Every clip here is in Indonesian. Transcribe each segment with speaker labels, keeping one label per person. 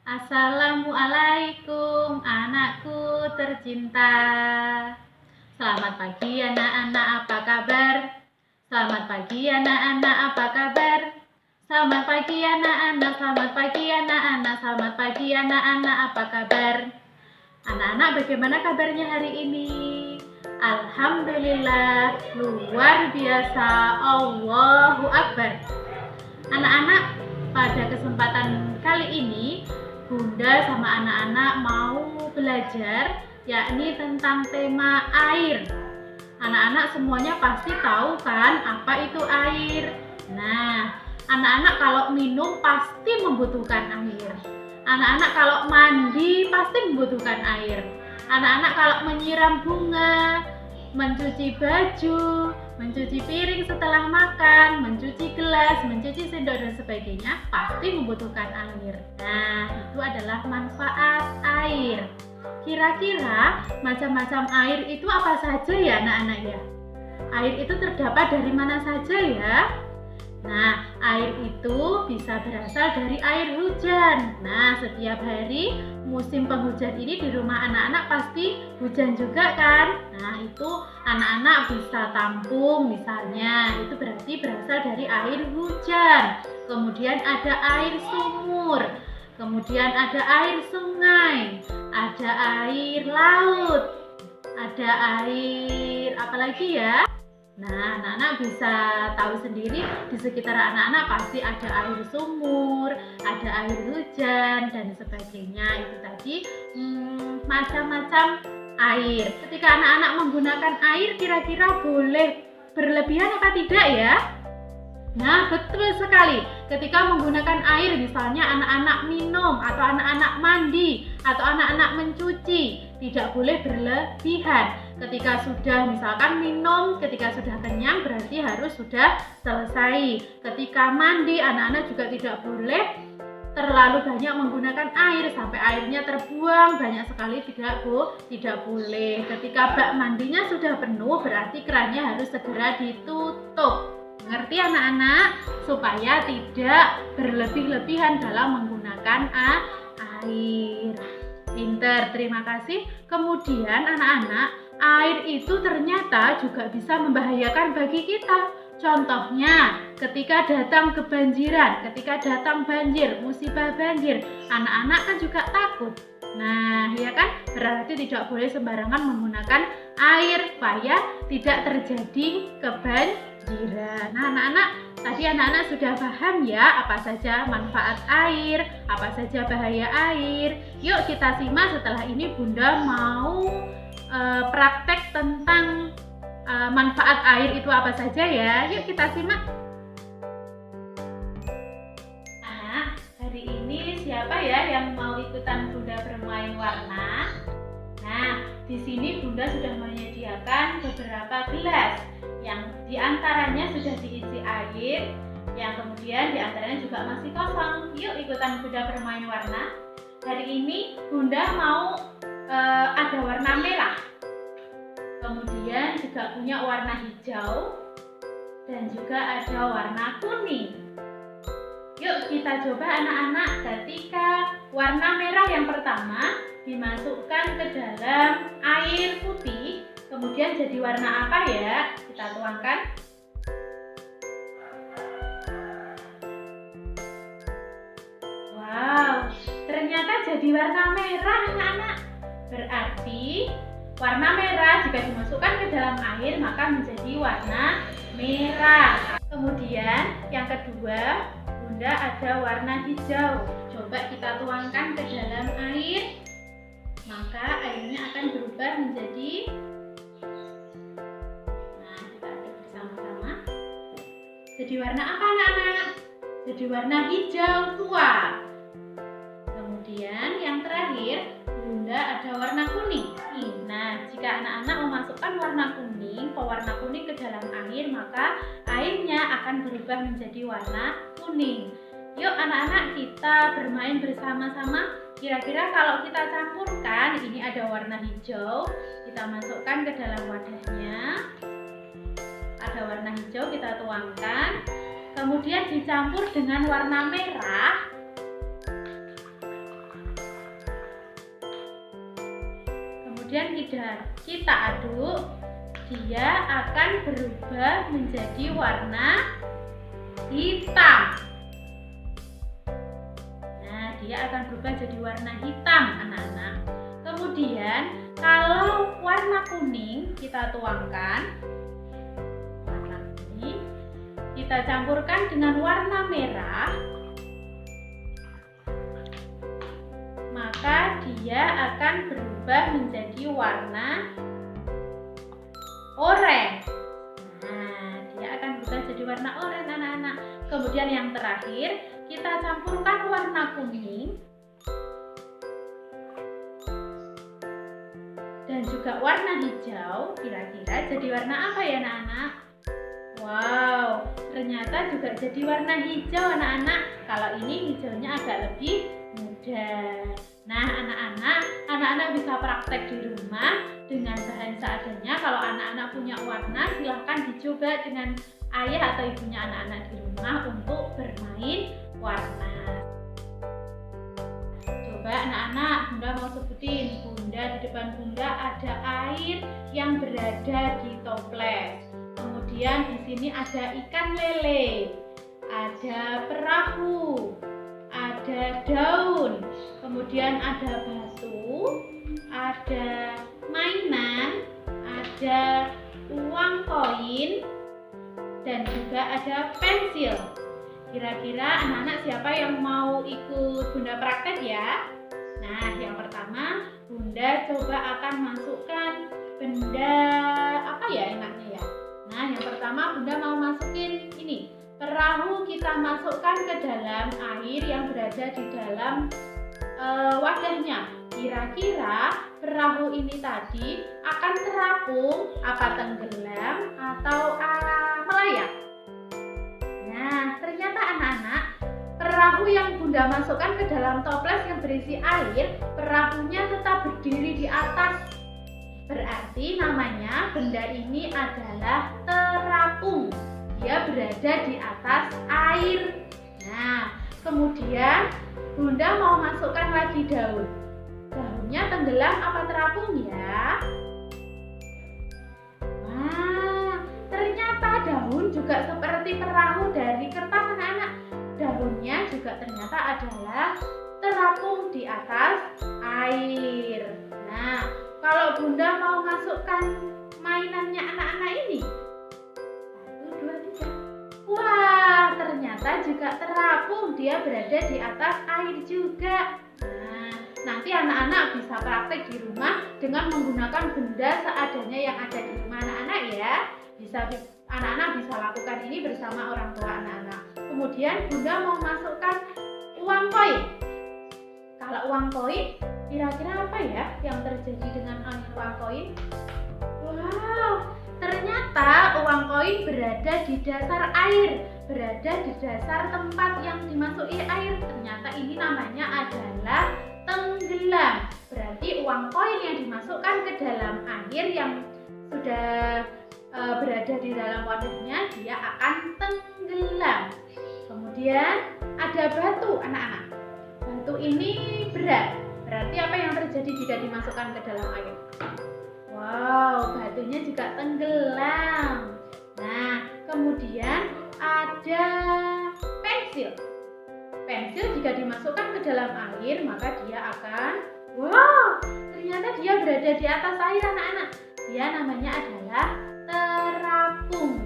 Speaker 1: Assalamualaikum anakku tercinta. Selamat pagi anak-anak, apa kabar? Selamat pagi anak-anak, apa kabar? Selamat pagi anak-anak, selamat pagi anak-anak, selamat pagi anak-anak, apa kabar? Anak-anak, bagaimana kabarnya hari ini? Alhamdulillah, luar biasa, Allahu Akbar. Anak-anak, pada kesempatan kali ini Bunda sama anak-anak mau belajar yakni tentang tema air. Anak-anak semuanya pasti tahu kan apa itu air. Nah, anak-anak kalau minum pasti membutuhkan air. Anak-anak kalau mandi pasti membutuhkan air. Anak-anak kalau menyiram bunga, mencuci baju, mencuci piring setelah makan, mencuci gelas, mencuci sendok dan sebagainya pasti membutuhkan air. Nah, itu adalah manfaat air. Kira-kira macam-macam air itu apa saja ya anak-anak ya? Air itu terdapat dari mana saja ya? Nah, air itu bisa berasal dari air hujan. Nah, setiap hari musim penghujan ini di rumah anak-anak pasti hujan juga kan? Nah, itu anak-anak bisa tampung misalnya. Itu berarti berasal dari air hujan. Kemudian ada air sumur. Kemudian ada air sungai. Ada air laut. Ada air apa lagi ya? Nah, anak-anak bisa tahu sendiri di sekitar anak-anak pasti ada air sumur, ada air hujan dan sebagainya. Itu tadi macam-macam air. Ketika anak-anak menggunakan air, kira-kira boleh berlebihan apa tidak ya? Nah, betul sekali. Ketika menggunakan air, misalnya anak-anak minum atau anak-anak mandi atau anak-anak mencuci, tidak boleh berlebihan. Ketika sudah misalkan minum, ketika sudah kenyang berarti harus sudah selesai. Ketika mandi, anak-anak juga tidak boleh terlalu banyak menggunakan air sampai airnya terbuang banyak sekali, tidak boleh. Ketika bak mandinya sudah penuh berarti kerannya harus segera ditutup. Mengerti anak-anak? Supaya tidak berlebih-lebihan dalam menggunakan air. Pinter, terima kasih. Kemudian anak-anak, air itu ternyata juga bisa membahayakan bagi kita. Contohnya, ketika datang kebanjiran, ketika datang banjir, musibah banjir, anak-anak kan juga takut. Nah, ya kan? Berarti tidak boleh sembarangan menggunakan air supaya tidak terjadi kebanjiran. Nah, anak-anak, tadi anak-anak sudah paham ya apa saja manfaat air, apa saja bahaya air. Yuk kita simak, setelah ini Bunda mau praktek tentang manfaat air itu apa saja ya. Yuk kita simak. Nah, hari ini siapa ya yang mau ikutan Bunda bermain warna? Nah, di sini Bunda sudah menyediakan beberapa gelas yang diantaranya sudah diisi air, yang kemudian diantaranya juga masih kosong. Yuk ikutan Bunda bermain warna. Hari ini Bunda mau ada warna merah, kemudian juga punya warna hijau, dan juga ada warna kuning. Yuk kita coba anak-anak. Ketika warna merah yang pertama dimasukkan ke dalam air putih, kemudian jadi warna apa ya? Kita tuangkan. Wow, ternyata jadi warna merah anak-anak. Berarti warna merah jika dimasukkan ke dalam air maka menjadi warna merah. Kemudian yang kedua, Bunda ada warna hijau. Coba kita tuangkan ke dalam air, maka airnya akan berubah menjadi, nah kita aduk bersama-sama, jadi warna apa anak-anak? Jadi warna hijau tua. Kemudian yang terakhir, Bunda ada warna kuning. Nah, jika anak-anak memasukkan warna kuning, pewarna kuning ke dalam air, maka airnya akan berubah menjadi warna kuning. Yuk anak-anak, kita bermain bersama-sama. Kira-kira kalau kita campurkan, ini ada warna hijau, kita masukkan ke dalam wadahnya. Ada warna hijau, kita tuangkan. Kemudian dicampur dengan warna merah. kemudian kita aduk, dia akan berubah menjadi warna hitam. Nah, dia akan berubah jadi warna hitam, anak-anak. Kemudian kalau warna kuning kita tuangkan, warna kuning kita campurkan dengan warna merah, maka dia akan berubah menjadi warna oranye. Nah, dia akan berubah jadi warna oranye, anak-anak. Kemudian yang terakhir, kita campurkan warna kuning dan juga warna hijau. Kira-kira jadi warna apa ya, anak-anak? Wow, ternyata juga jadi warna hijau, anak-anak. Kalau ini hijaunya agak lebih muda. Nah, anak-anak bisa praktek di rumah dengan bahan seadanya. Kalau anak-anak punya warna, silahkan dicoba dengan ayah atau ibunya anak-anak di rumah untuk bermain warna. Coba anak-anak, Bunda mau sebutin. Bunda, di depan Bunda ada air yang berada di toples. Kemudian di sini ada ikan lele, ada perahu, ada daun, kemudian ada batu, ada mainan, ada uang koin, dan juga ada pensil. Kira-kira anak-anak siapa yang mau ikut Bunda praktek ya? Nah, yang pertama Bunda coba akan masukkan benda apa ya enaknya ya? Nah, yang pertama Bunda mau masukin ini. Perahu kita masukkan ke dalam air yang berada di dalam wadahnya. Kira-kira perahu ini tadi akan terapung, apa tenggelam atau melayang? Nah, ternyata anak-anak, perahu yang Bunda masukkan ke dalam toples yang berisi air, perahunya tetap berdiri di atas. Berarti namanya benda ini adalah terapung. Dia berada di atas air. Nah, kemudian Bunda mau masukkan lagi daun. Daunnya tenggelam apa terapung ya? Wah, ternyata daun juga seperti perahu dari kertas, anak-anak. Daunnya juga ternyata adalah terapung di atas air. Nah, kalau Bunda mau masukkan mainannya anak-anak ini, 1, 2, 3. Wah, ternyata juga terapung, dia berada di atas air juga. Nah, nanti anak-anak bisa praktek di rumah dengan menggunakan benda seadanya yang ada di rumah anak-anak ya. Anak-anak bisa lakukan ini bersama orang tua anak-anak. Kemudian Bunda mau masukkan uang koin. Kalau uang koin, kira-kira apa ya yang terjadi dengan uang koin? Wow, ternyata uang koin berada di dasar air, berada di dasar tempat yang dimasuki air. Ternyata ini namanya adalah tenggelam. Berarti uang koin yang dimasukkan ke dalam air yang sudah berada di dalam wadahnya, dia akan tenggelam. Kemudian ada batu, anak-anak. Batu ini berat. Berarti apa yang terjadi jika dimasukkan ke dalam air? Wow, batunya juga tenggelam. Nah, kemudian ada pensil. Pensil jika dimasukkan ke dalam air, maka dia akan, wow, ternyata dia berada di atas air, anak-anak. Dia namanya adalah terapung.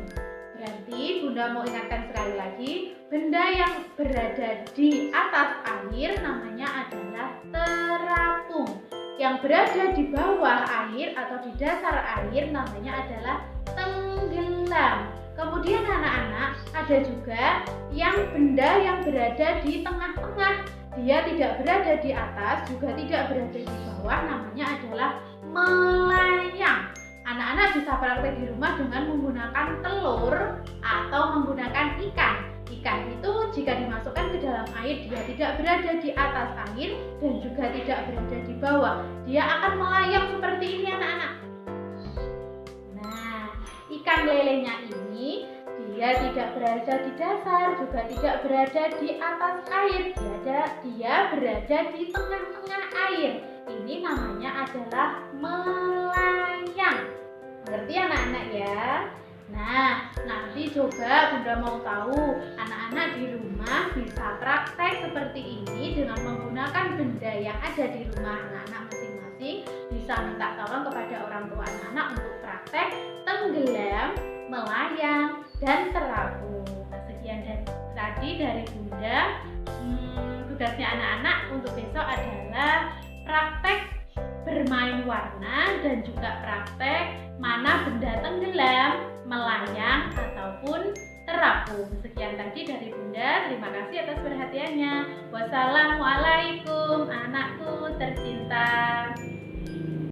Speaker 1: Berarti Bunda mau ingatkan sekali lagi, benda yang berada di atas air namanya adalah terapung. Yang berada di bawah air atau di dasar air namanya adalah tenggelam. Kemudian anak-anak, ada juga yang benda yang berada di tengah-tengah. Dia tidak berada di atas, juga tidak berada di bawah, namanya adalah melayang. Anak-anak bisa praktek di rumah dengan menggunakan telur atau menggunakan ikan. Ikan itu jika dimasukkan ke dalam air, dia tidak berada di atas air dan juga tidak berada di bawah. Dia akan melayang seperti ini, anak-anak. Nah, ikan lelenya ini Dia tidak berada di dasar, juga tidak berada di atas air. Dia berada di tengah-tengah air. Ini namanya adalah melayang. Mengerti anak-anak ya? Nah, nanti coba Bunda mau tahu, anak-anak di rumah bisa praktek seperti ini dengan menggunakan benda yang ada di rumah anak-anak masing-masing. Bisa minta tolong kepada orang tua anak-anak untuk praktek tenggelam, melayang, dan terapung. Nah, sekian tadi dari Bunda. Tugasnya anak-anak untuk besok adalah praktek bermain warna dan juga praktek mana benda tenggelam, melayang, ataupun terapung. Sekian tadi dari Bunda. Terima kasih atas perhatiannya. Wassalamualaikum anakku tercinta.